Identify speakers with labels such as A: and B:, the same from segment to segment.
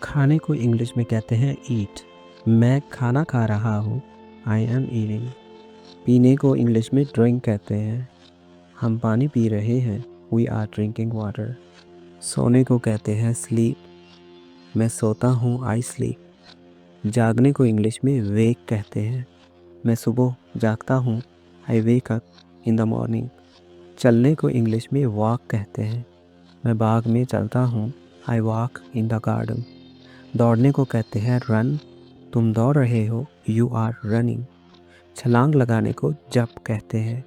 A: खाने को इंग्लिश में कहते हैं ईट। मैं खाना खा रहा हूँ, आई एम ईटिंग। पीने को इंग्लिश में ड्रिंक कहते हैं। हम पानी पी रहे हैं, वी आर ड्रिंकिंग वाटर। सोने को कहते हैं स्लीप। मैं सोता हूँ, आई स्लीप। जागने को इंग्लिश में वेक कहते हैं। मैं सुबह जागता हूँ, I wake up in the morning. चलने को इंग्लिश में वॉक कहते हैं। मैं बाग में चलता हूँ, I walk in the garden. दौड़ने को कहते हैं रन। तुम दौड़ रहे हो, यू आर रनिंग। छलांग लगाने को जंप कहते हैं।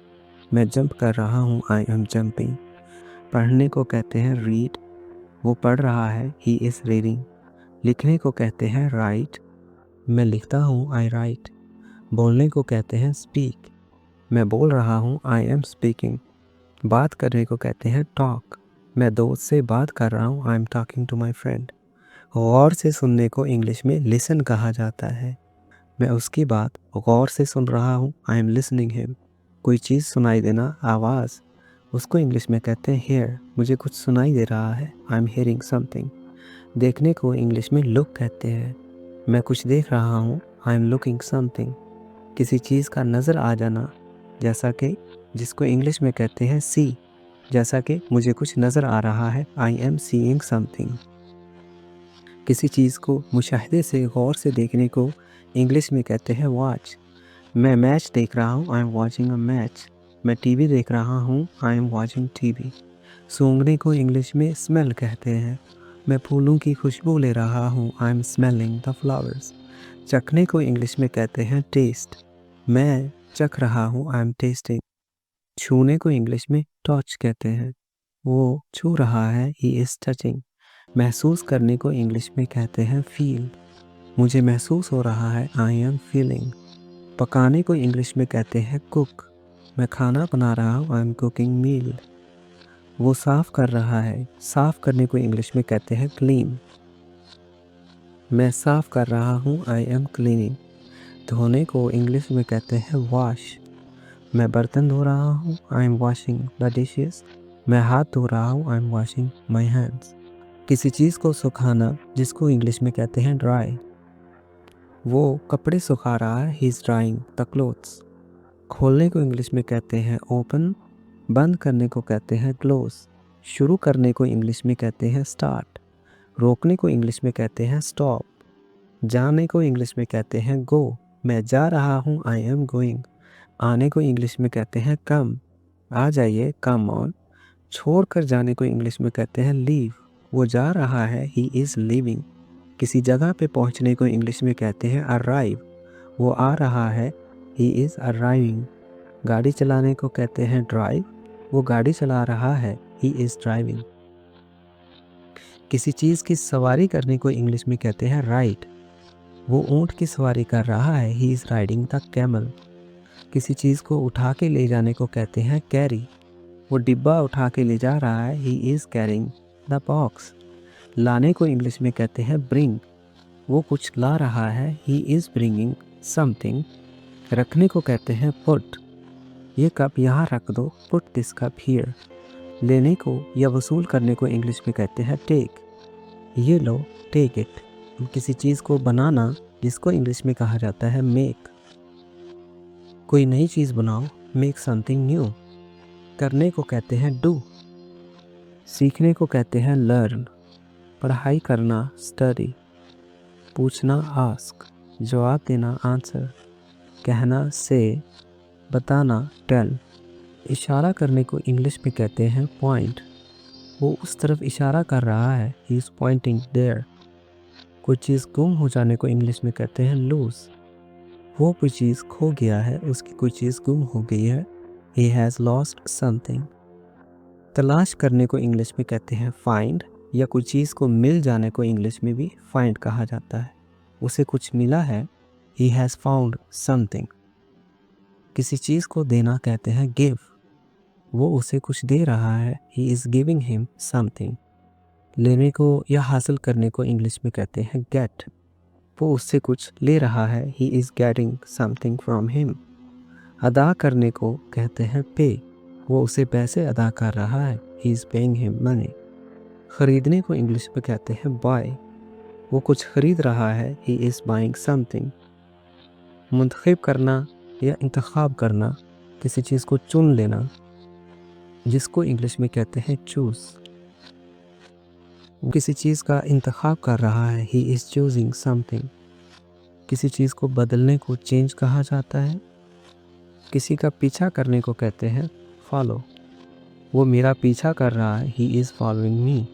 A: मैं जंप कर रहा हूँ, आई एम जंपिंग। पढ़ने को कहते हैं रीड। वो पढ़ रहा है, ही इज़ रीडिंग। लिखने को कहते हैं राइट। मैं लिखता हूँ, आई राइट। बोलने को कहते हैं स्पीक। मैं बोल रहा हूँ, आई एम स्पीकिंग। बात करने को कहते हैं टॉक। मैं दोस्त से बात कर रहा हूँ, I am talking to my friend. गौर से सुनने को इंग्लिश में लिसन कहा जाता है। मैं उसकी बात गौर से सुन रहा हूँ, आई एम लिसनिंग हिम। कोई चीज़ सुनाई देना, आवाज़, उसको इंग्लिश में कहते हैं हेयर। मुझे कुछ सुनाई दे रहा है, आई एम हेयरिंग समथिंग। देखने को इंग्लिश में लुक कहते हैं। मैं कुछ देख रहा हूँ, आई एम लुकिंग समथिंग। किसी चीज़ का नज़र आ जाना, जैसा कि जिसको इंग्लिश में कहते हैं सी। जैसा कि मुझे कुछ नज़र आ रहा है, आई एम सीइंग समथिंग। किसी चीज़ को मुशाहिदे से गौर से देखने को इंग्लिश में कहते हैं वॉच। मैं मैच देख रहा हूँ, I am watching a match. मैं टीवी देख रहा हूँ, आई एम वॉचिंग टीवी। सूंघने को इंग्लिश में स्मेल कहते हैं। मैं फूलों की खुशबू ले रहा हूँ, I M smelling the flowers. चखने को इंग्लिश में कहते हैं टेस्ट। मैं चख रहा हूँ, आई एम टेस्टिंग। छूने को इंग्लिश में टच कहते हैं। वो छू रहा है, ही इज़ टचिंग। महसूस करने को इंग्लिश में कहते हैं फील। मुझे महसूस हो रहा है, आई एम फीलिंग। पकाने को इंग्लिश में कहते हैं कुक। मैं खाना बना रहा हूँ, आई एम कुकिंग मील। वो साफ कर रहा है, साफ करने को इंग्लिश में कहते हैं क्लीन। मैं साफ कर रहा हूँ, आई एम क्लीनिंग। धोने को इंग्लिश में कहते हैं वॉश। मैं बर्तन धो रहा हूँ, I M washing the dishes. मैं हाथ धो रहा हूँ, I M washing my hands. किसी चीज़ को सुखाना, जिसको इंग्लिश में कहते हैं ड्राई। वो कपड़े सुखा रहा है, he is drawing the clothes. खोलने को इंग्लिश में कहते हैं ओपन। बंद करने को कहते हैं क्लोज। शुरू करने को इंग्लिश में कहते हैं स्टार्ट। रोकने को इंग्लिश में कहते हैं स्टॉप। जाने को इंग्लिश में कहते हैं गो। मैं जा रहा हूँ, आई एम गोइंग। आने को इंग्लिश में कहते हैं कम। आ जाइए, कम ऑन। छोड़ कर जाने को इंग्लिश में कहते हैं लीव। वो जा रहा है, ही इज़ लीविंग। किसी जगह पे पहुँचने को इंग्लिश में कहते हैं अराइव। वो आ रहा है, ही इज़ अराइविंग। गाड़ी चलाने को कहते हैं ड्राइव। वो गाड़ी चला रहा है, ही इज़ ड्राइविंग। किसी चीज़ की सवारी करने को इंग्लिश में कहते हैं राइड। वो ऊँट की सवारी कर रहा है, he is riding the camel. किसी चीज़ को उठा के ले जाने को कहते हैं कैरी। वो डिब्बा उठा के ले जा रहा है, he is carrying the box. लाने को इंग्लिश में कहते हैं ब्रिंग। वो कुछ ला रहा है, ही इज़ ब्रिंगिंग समथिंग। रखने को कहते हैं पुट। ये कप यहाँ रख दो, पुट दिस कप हियर। लेने को या वसूल करने को इंग्लिश में कहते हैं टेक। ये लो, टेक इट। किसी चीज़ को बनाना, जिसको इंग्लिश में कहा जाता है मेक। कोई नई चीज़ बनाओ, मेक समथिंग न्यू। करने को कहते हैं डू। सीखने को कहते हैं लर्न। पढ़ाई करना, स्टडी। पूछना, आस्क। जवाब देना, आंसर। कहना, से। बताना, टेल। इशारा करने को इंग्लिश में कहते हैं पॉइंट। वो उस तरफ इशारा कर रहा है, ही इज़ पॉइंटिंग देयर। कोई चीज़ गुम हो जाने को इंग्लिश में कहते हैं लूज। वो कोई चीज़ खो गया है, उसकी कोई चीज़ गुम हो गई है, ही हैज़ लॉस्ट समथिंग। तलाश करने को इंग्लिश में कहते हैं फाइंड। या कोई चीज़ को मिल जाने को इंग्लिश में भी फाइंड कहा जाता है। उसे कुछ मिला है, ही हैज़ फाउंड समथिंग। किसी चीज़ को देना कहते हैं गिव। वो उसे कुछ दे रहा है, he is giving him something. लेने को या हासिल करने को इंग्लिश में कहते हैं गेट। वो उससे कुछ ले रहा है, he is getting something from him. अदा करने को कहते हैं पे। वो उसे पैसे अदा कर रहा है, he is paying him money. ख़रीदने को इंग्लिश में कहते हैं बाय। वो कुछ खरीद रहा है, he is buying something। मुंतखब करना या इंतखाब करना, किसी चीज़ को चुन लेना, जिसको इंग्लिश में कहते हैं चूज़। वो किसी चीज़ का इंतखाब कर रहा है, he is choosing something। किसी चीज़ को बदलने को चेंज कहा जाता है। किसी का पीछा करने को कहते हैं फॉलो। वो मेरा पीछा कर रहा है, he is following me।